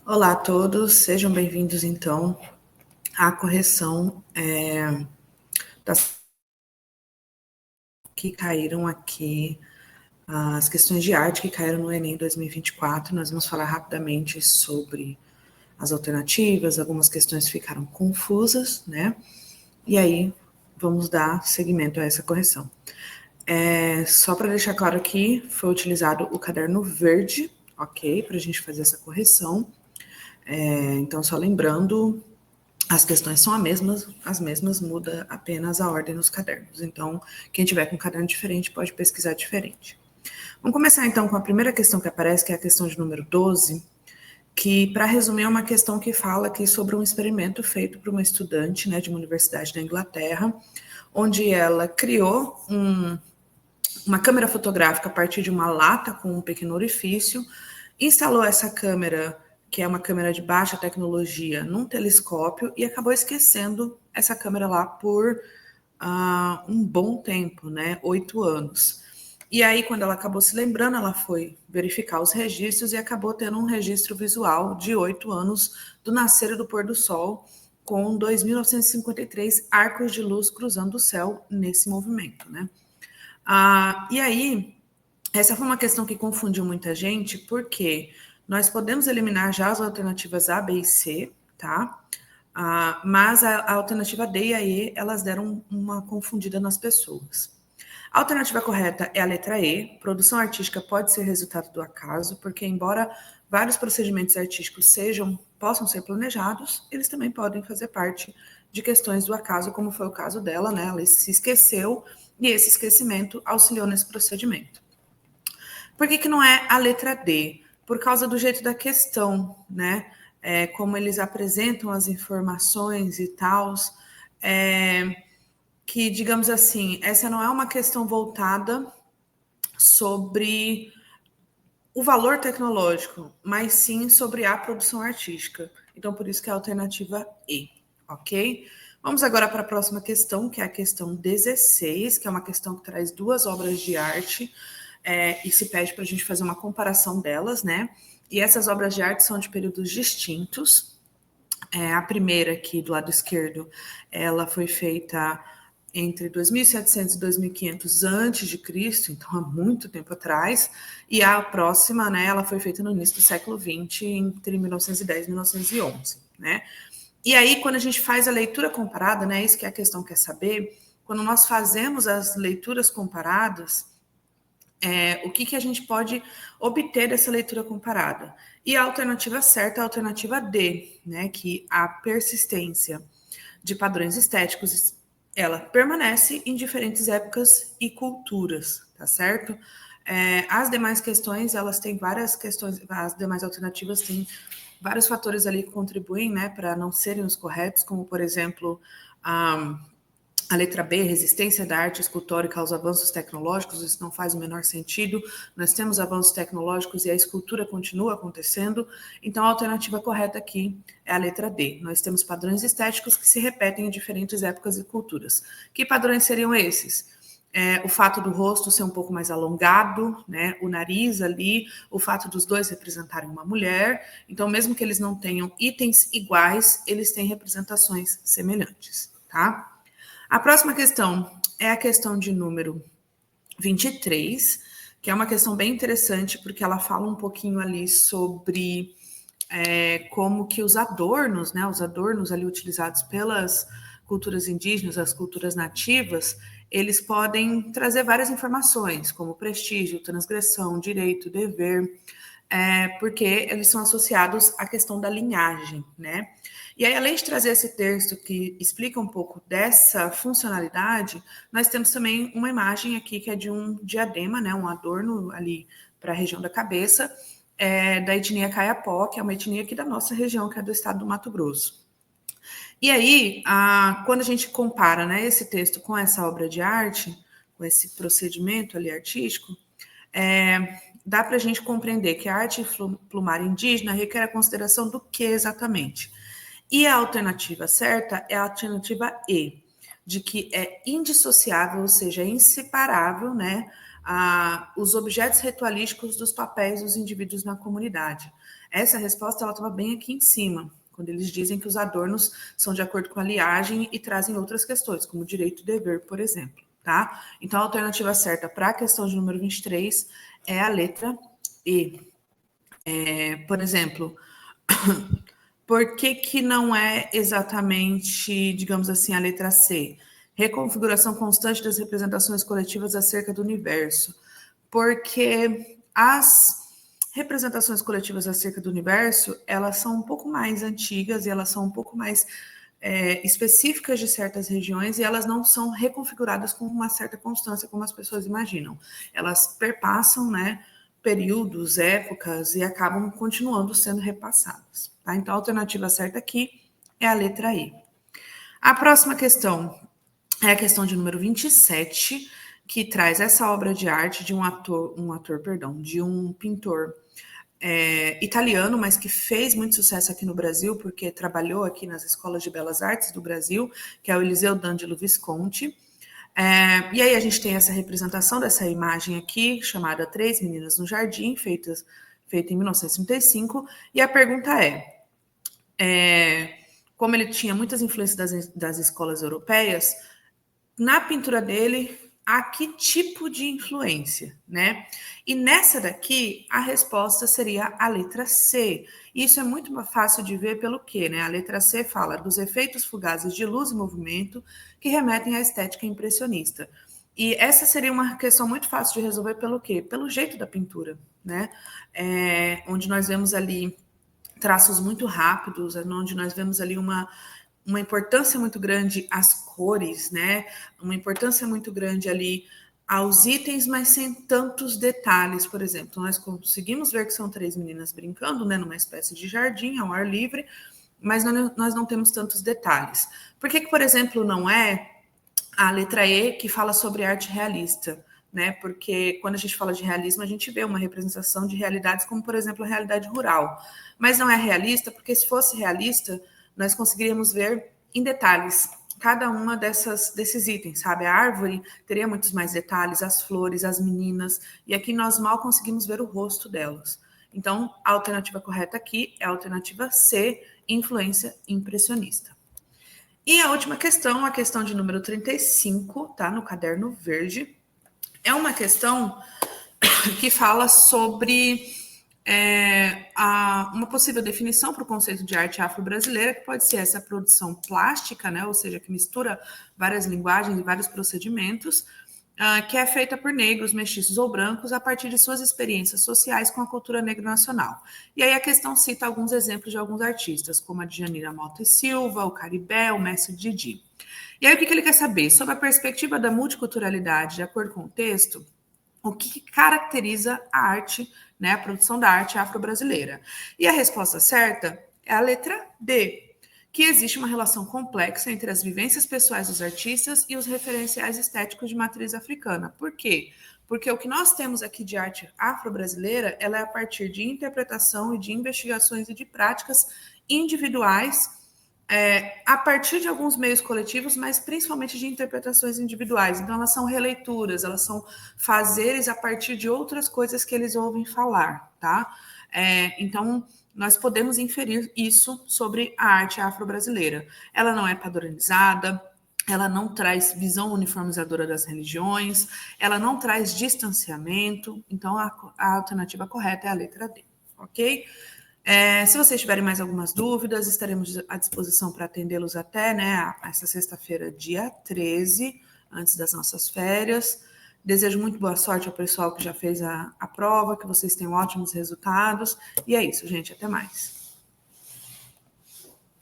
Olá a todos, sejam bem-vindos então à correção das que caíram aqui, as questões de arte que caíram no Enem 2024. Nós vamos falar rapidamente sobre as alternativas, algumas questões ficaram confusas, né? E aí vamos dar seguimento a essa correção. Só para deixar claro aqui, foi utilizado o caderno verde, ok? Para a gente fazer essa correção. Então, só lembrando, as questões são as mesmas, muda apenas a ordem nos cadernos. Então, quem tiver com um caderno diferente pode pesquisar diferente. Vamos começar então com a primeira questão que aparece, que é a questão de número 12, que, para resumir, é uma questão que fala aqui sobre um experimento feito por uma estudante, né, de uma universidade da Inglaterra, onde ela criou uma câmera fotográfica a partir de uma lata com um pequeno orifício, instalou essa câmera, que é uma câmera de baixa tecnologia, num telescópio e acabou esquecendo essa câmera lá por um bom tempo, né? 8 anos. E aí, quando ela acabou se lembrando, ela foi verificar os registros e acabou tendo um registro visual de 8 anos do nascer e do pôr do sol, com 2.953 arcos de luz cruzando o céu nesse movimento, né? E aí, essa foi uma questão que confundiu muita gente, porque nós podemos eliminar já as alternativas A, B e C, tá? Mas a alternativa D e a E, elas deram uma confundida nas pessoas. A alternativa correta é a letra E. Produção artística pode ser resultado do acaso, porque embora vários procedimentos artísticos possam ser planejados, eles também podem fazer parte de questões do acaso, como foi o caso dela, né? Ela se esqueceu e esse esquecimento auxiliou nesse procedimento. Por que não é a letra D? Por causa do jeito da questão, né? Como eles apresentam as informações e tal, que, digamos assim, essa não é uma questão voltada sobre o valor tecnológico, mas sim sobre a produção artística. Então, por isso que é a alternativa E, ok? Vamos agora para a próxima questão, que é a questão 16, que é uma questão que traz duas obras de arte, e se pede para a gente fazer uma comparação delas, né? E essas obras de arte são de períodos distintos. A primeira aqui do lado esquerdo, ela foi feita entre 2700 e 2500 antes de Cristo, então há muito tempo atrás, e a próxima, né, ela foi feita no início do século XX, entre 1910 e 1911, né? E aí, quando a gente faz a leitura comparada, né, isso que a questão quer saber, quando nós fazemos as leituras comparadas, o que a gente pode obter dessa leitura comparada? E a alternativa certa é a alternativa D, né, que a persistência de padrões estéticos, ela permanece em diferentes épocas e culturas, tá certo? As demais questões, elas têm várias questões, as demais alternativas têm vários fatores ali que contribuem, né, para não serem os corretos, como, por exemplo, a letra B, resistência da arte escultórica aos avanços tecnológicos, isso não faz o menor sentido. Nós temos avanços tecnológicos e a escultura continua acontecendo. Então, a alternativa correta aqui é a letra D. Nós temos padrões estéticos que se repetem em diferentes épocas e culturas. Que padrões seriam esses? O fato do rosto ser um pouco mais alongado, né? O nariz ali, o fato dos dois representarem uma mulher. Então, mesmo que eles não tenham itens iguais, eles têm representações semelhantes, tá? A próxima questão é a questão de número 23, que é uma questão bem interessante, porque ela fala um pouquinho ali sobre como que os adornos, né, os adornos ali utilizados pelas culturas indígenas, as culturas nativas, eles podem trazer várias informações, como prestígio, transgressão, direito, dever, porque eles são associados à questão da linhagem, né? E aí, além de trazer esse texto que explica um pouco dessa funcionalidade, nós temos também uma imagem aqui que é de um diadema, né, um adorno ali para a região da cabeça, da etnia Kayapó, que é uma etnia aqui da nossa região, que é do estado do Mato Grosso. E aí, quando a gente compara, né, esse texto com essa obra de arte, com esse procedimento ali artístico, dá para a gente compreender que a arte plumária indígena requer a consideração do que exatamente? E a alternativa certa é a alternativa E, de que é indissociável, ou seja, é inseparável, né, os objetos ritualísticos dos papéis dos indivíduos na comunidade. Essa resposta ela estava bem aqui em cima, quando eles dizem que os adornos são de acordo com a linhagem e trazem outras questões, como direito e dever, por exemplo. Tá? Então, a alternativa certa para a questão de número 23 é a letra E. Por exemplo, por que não é exatamente, digamos assim, a letra C? Reconfiguração constante das representações coletivas acerca do universo. Porque as representações coletivas acerca do universo, elas são um pouco mais antigas e elas são um pouco mais específicas de certas regiões e elas não são reconfiguradas com uma certa constância como as pessoas imaginam. Elas perpassam, né, períodos, épocas e acabam continuando sendo repassadas. Tá? Então, a alternativa certa aqui é a letra E. A próxima questão é a questão de número 27, que traz essa obra de arte de de um pintor italiano, mas que fez muito sucesso aqui no Brasil, porque trabalhou aqui nas escolas de belas artes do Brasil, que é o Eliseu d'Angelo Visconti. E aí a gente tem essa representação dessa imagem aqui, chamada Três Meninas no Jardim, feita em 1935, e a pergunta como ele tinha muitas influências das escolas europeias, na pintura dele, a que tipo de influência, né? E nessa daqui, a resposta seria a letra C. Isso é muito fácil de ver pelo quê, né? A letra C fala dos efeitos fugazes de luz e movimento que remetem à estética impressionista. E essa seria uma questão muito fácil de resolver pelo quê? Pelo jeito da pintura, né? Onde nós vemos ali traços muito rápidos, onde nós vemos ali uma importância muito grande às cores, né? Uma importância muito grande ali aos itens, mas sem tantos detalhes. Por exemplo, nós conseguimos ver que são três meninas brincando, né? Numa espécie de jardim ao ar livre, mas nós não temos tantos detalhes. Por que, por exemplo, não é a letra E que fala sobre arte realista? Né? Porque quando a gente fala de realismo, a gente vê uma representação de realidades como, por exemplo, a realidade rural. Mas não é realista, porque se fosse realista, nós conseguiríamos ver em detalhes cada uma desses itens, sabe? A árvore teria muitos mais detalhes, as flores, as meninas, e aqui nós mal conseguimos ver o rosto delas. Então, a alternativa correta aqui é a alternativa C, influência impressionista. E a última questão, a questão de número 35, tá? No caderno verde. É uma questão que fala sobre uma possível definição para o conceito de arte afro-brasileira, que pode ser essa produção plástica, né, ou seja, que mistura várias linguagens e vários procedimentos, que é feita por negros, mestiços ou brancos a partir de suas experiências sociais com a cultura negra nacional. E aí a questão cita alguns exemplos de alguns artistas, como a Djanira Mota e Silva, o Caribé, o Mestre Didi. E aí o que ele quer saber? Sobre a perspectiva da multiculturalidade, de acordo com o texto, o que caracteriza a arte, né, a produção da arte afro-brasileira. E a resposta certa é a letra D, que existe uma relação complexa entre as vivências pessoais dos artistas e os referenciais estéticos de matriz africana. Por quê? Porque o que nós temos aqui de arte afro-brasileira, ela é a partir de interpretação e de investigações e de práticas individuais a partir de alguns meios coletivos, mas principalmente de interpretações individuais. Então, elas são releituras, elas são fazeres a partir de outras coisas que eles ouvem falar, tá? Então, nós podemos inferir isso sobre a arte afro-brasileira. Ela não é padronizada, ela não traz visão uniformizadora das religiões, ela não traz distanciamento, então a alternativa correta é a letra D, ok? Se vocês tiverem mais algumas dúvidas, estaremos à disposição para atendê-los até, né, essa sexta-feira, dia 13, antes das nossas férias. Desejo muito boa sorte ao pessoal que já fez a prova, que vocês tenham ótimos resultados. E é isso, gente. Até mais.